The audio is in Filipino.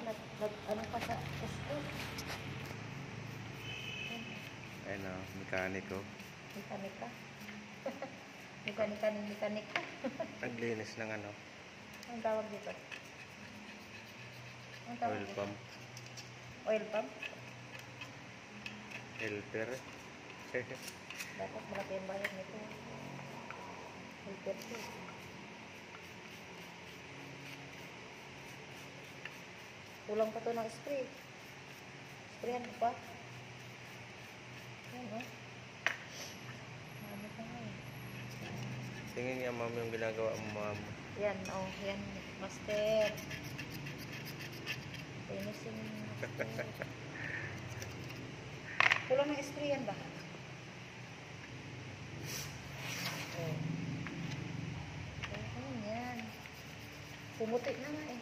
Ano pa sa school? Ayun o, mekaniko. Mekanika. Mekanika. Naglinis ng ano, Anong tawag dito? Anong tawag oil dito? pump. Oil pump? Helper. Dapat malaki ang bayad nito. Helper ko. Kulang pa to ng spray. Sprayan ko pa. Yan o. Mami pa nga eh. Tingin niya ma'am yung ginagawa mo ma'am. Yan o. Yan. Master. Finishing master. Kulang ng spray yan ba? Oh. Ano yan? Pumuti na nga eh.